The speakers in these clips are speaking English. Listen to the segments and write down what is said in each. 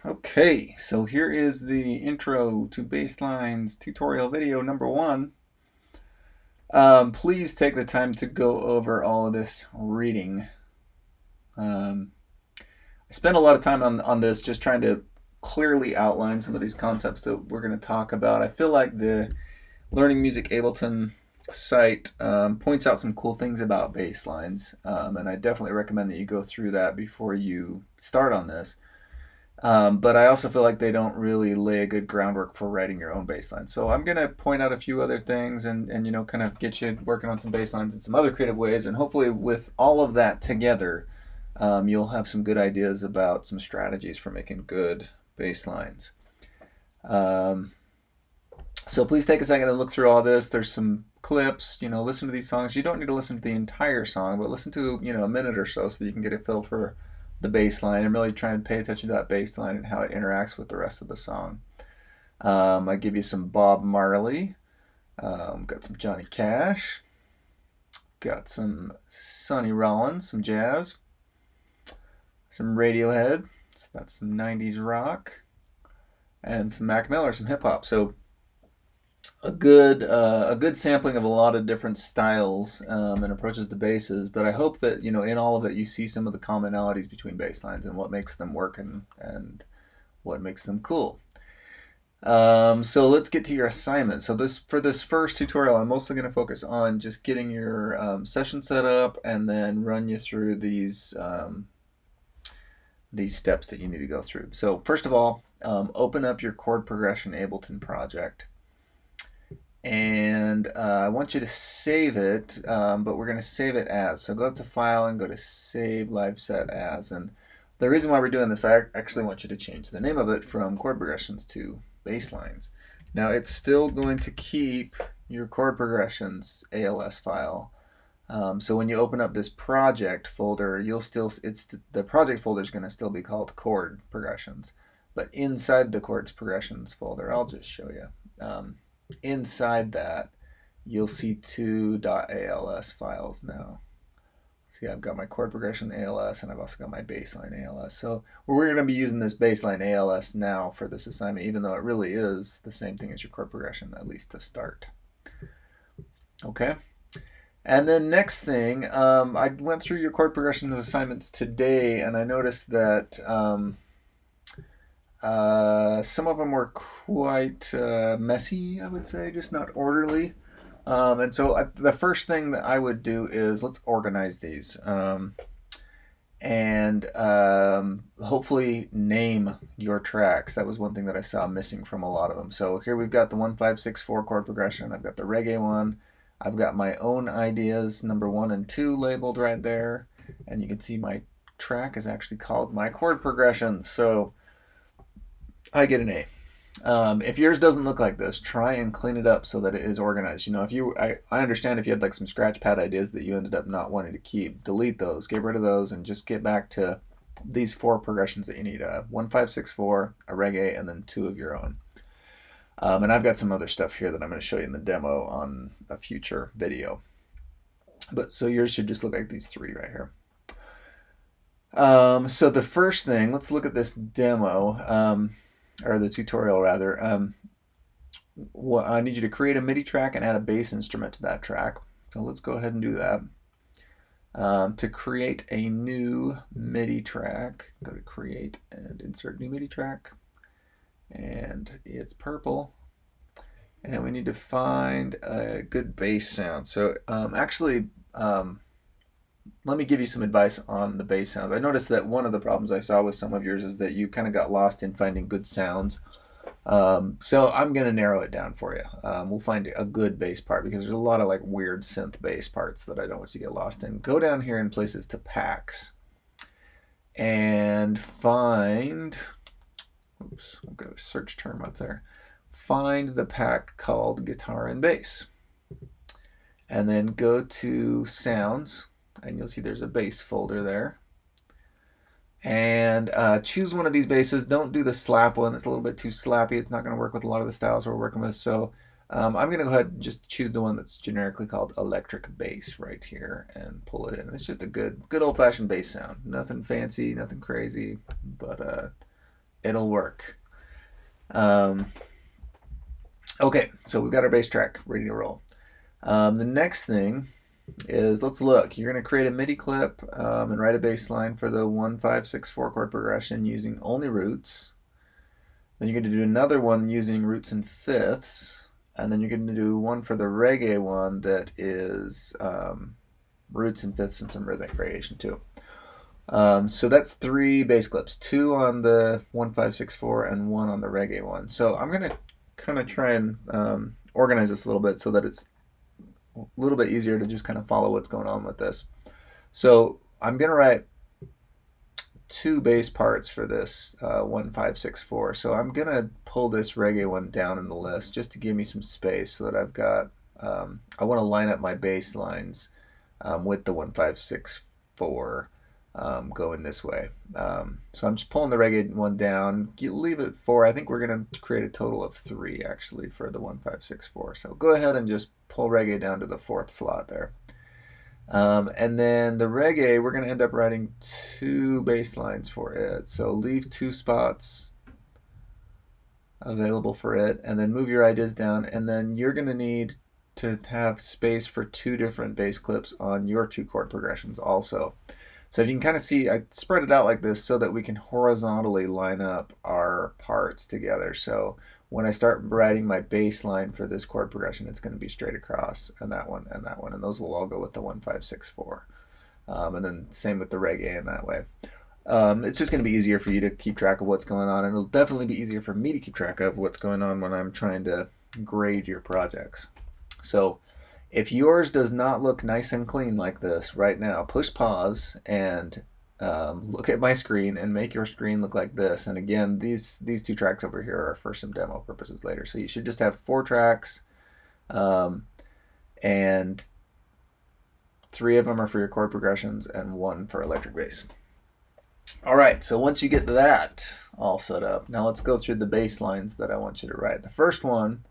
Okay, so here is the intro to Basslines tutorial video number one. Please take the time to go over all of this reading. I spent a lot of time on this just trying to clearly outline some of these concepts that we're going to talk about. I feel like the Learning Music Ableton site points out some cool things about basslines, and I definitely recommend that you go through that before you start on this. But I also feel like they don't really lay a good groundwork for writing your own bass line. So I'm going to point out a few other things and kind of get you working on some bass lines in some other creative ways. And hopefully with all of that together, you'll have some good ideas about some strategies for making good bass lines. So please take a second and look through all this. There's some clips, listen to these songs. You don't need to listen to the entire song, but listen to, a minute or so that you can get a feel for the bass line and really try and pay attention to that bass line and how it interacts with the rest of the song. I give you some Bob Marley, got some Johnny Cash, got some Sonny Rollins, some jazz, some Radiohead, so that's some 90s rock, and some Mac Miller, some hip hop. So a good sampling of a lot of different styles and approaches to basses. But I hope that in all of it you see some of the commonalities between bass lines and what makes them work and what makes them cool. So let's get to your assignment. So for this first tutorial, I'm mostly going to focus on just getting your session set up and then run you through these steps that you need to go through. So first of all, open up your chord progression Ableton project. And I want you to save it, but we're going to save it as. So go up to File and go to Save Live Set As. And the reason why we're doing this, I actually want you to change the name of it from chord progressions to basslines. Now it's still going to keep your chord progressions ALS file. So when you open up this project folder, the project folder is going to still be called chord progressions. But inside the chords progressions folder, I'll just show you. Inside that, you'll see two .als files now. See, I've got my chord progression ALS, and I've also got my bassline ALS. So we're going to be using this bassline ALS now for this assignment, even though it really is the same thing as your chord progression, at least to start. Okay? And then next thing, I went through your chord progression assignments today, and I noticed that some of them were quite messy, I would say, just not orderly. And so the first thing that I would do is let's organize these and hopefully name your tracks. That was one thing that I saw missing from a lot of them. So here we've got the 1-5-6-4 chord progression. I've got the reggae one. I've got my own ideas, number 1 and 2 labeled right there. And you can see my track is actually called my chord progression. So I get an A. If yours doesn't look like this, try and clean it up so that it is organized. I understand if you had like some scratch pad ideas that you ended up not wanting to keep, delete those, get rid of those, and just get back to these 4 progressions that you need: 1-5-6-4, a reggae, and then 2 of your own. And I've got some other stuff here that I'm going to show you in the demo on a future video. But so yours should just look like these 3 right here. So the first thing, let's look at this demo. Or the tutorial rather. I need you to create a MIDI track and add a bass instrument to that track. So let's go ahead and do that. To create a new MIDI track, go to Create and Insert New MIDI Track. And it's purple. And we need to find a good bass sound. So let me give you some advice on the bass sounds. I noticed that one of the problems I saw with some of yours is that you kind of got lost in finding good sounds. So I'm going to narrow it down for you. We'll find a good bass part because there's a lot of like weird synth bass parts that I don't want you to get lost in. Go down here in Places to Packs and find, we'll go search term up there. Find the pack called Guitar and Bass. And then go to Sounds. And you'll see there's a bass folder there. And choose one of these basses. Don't do the slap one. It's a little bit too slappy. It's not going to work with a lot of the styles we're working with. So I'm going to go ahead and just choose the one that's generically called electric bass right here and pull it in. It's just a good old-fashioned bass sound. Nothing fancy, nothing crazy, but it'll work. Um, okay, so we've got our bass track ready to roll. The next thing is, let's look. You're going to create a MIDI clip and write a bass line for the 1-5-6-4 chord progression using only roots. Then you're going to do another one using roots and fifths. And then you're going to do one for the reggae one that is roots and fifths and some rhythmic variation too. So that's 3 bass clips, 2 on the 1-5-6-4 and 1 on the reggae one. So I'm going to kind of try and organize this a little bit so that it's a little bit easier to just kind of follow what's going on with this. So I'm going to write 2 bass parts for this 1-5-6-4. So I'm going to pull this reggae one down in the list just to give me some space so that I've got, I want to line up my bass lines with the 1-5-6-4 going this way. So I'm just pulling the reggae one down. Leave it 4. I think we're going to create a total of 3 actually for the 1-5-6-4. So go ahead and just pull reggae down to the 4th slot there. And then the reggae, we're going to end up writing 2 bass lines for it. So leave 2 spots available for it, and then move your ideas down, and then you're going to need to have space for 2 different bass clips on your 2 chord progressions also. So if you can kind of see, I spread it out like this so that we can horizontally line up our parts together. So when I start writing my bass line for this chord progression, it's going to be straight across, and that one, and that one, and those will all go with the 1-5-6-4. And then same with the reggae in that way. It's just going to be easier for you to keep track of what's going on, and it'll definitely be easier for me to keep track of what's going on when I'm trying to grade your projects. So if yours does not look nice and clean like this right now, push pause and look at my screen and make your screen look like this. And again, these 2 tracks over here are for some demo purposes later. So you should just have 4 tracks, and 3 of them are for your chord progressions and 1 for electric bass. All right, so once you get that all set up, now let's go through the bass lines that I want you to write. The first one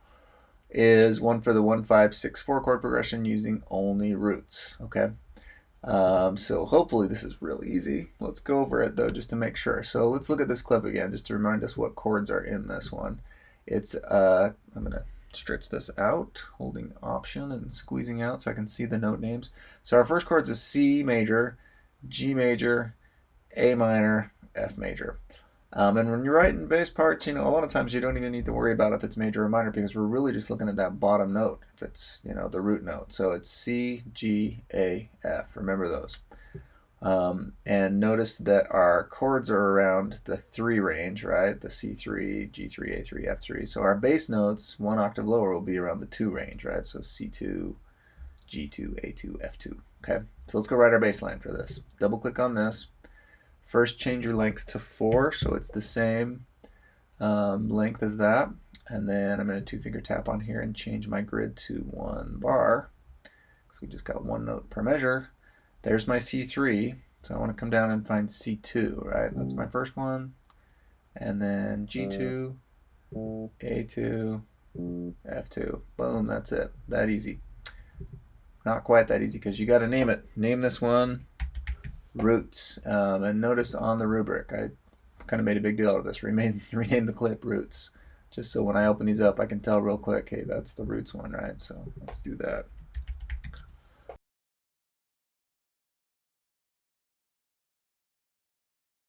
is one for the 1-5-6-4 chord progression using only roots. Okay, so hopefully this is really easy. Let's go over it though just to make sure. So let's look at this clip again just to remind us what chords are in this one. It's I'm gonna stretch this out, holding Option and squeezing out so I can see the note names. So our first chords is C major, G major, A minor, F major. And when you're writing bass parts, a lot of times you don't even need to worry about if it's major or minor because we're really just looking at that bottom note, if it's, the root note. So it's C, G, A, F. Remember those. And notice that our chords are around the 3 range, right? The C3, G3, A3, F3. So our bass notes, 1 octave lower, will be around the 2 range, right? So C2, G2, A2, F2. Okay, so let's go write our bass line for this. Double click on this. First, change your length to 4, so it's the same length as that. And then I'm going to 2-finger tap on here and change my grid to 1 bar. So we just got 1 note per measure. There's my C3. So I want to come down and find C2, right? That's my first one. And then G2, A2, F2. Boom, that's it. That easy. Not quite that easy because you got to name it. Name this one Roots. And notice on the rubric, I kind of made a big deal of this. Rename the clip Roots. Just so when I open these up, I can tell real quick, hey, that's the Roots one, right? So let's do that.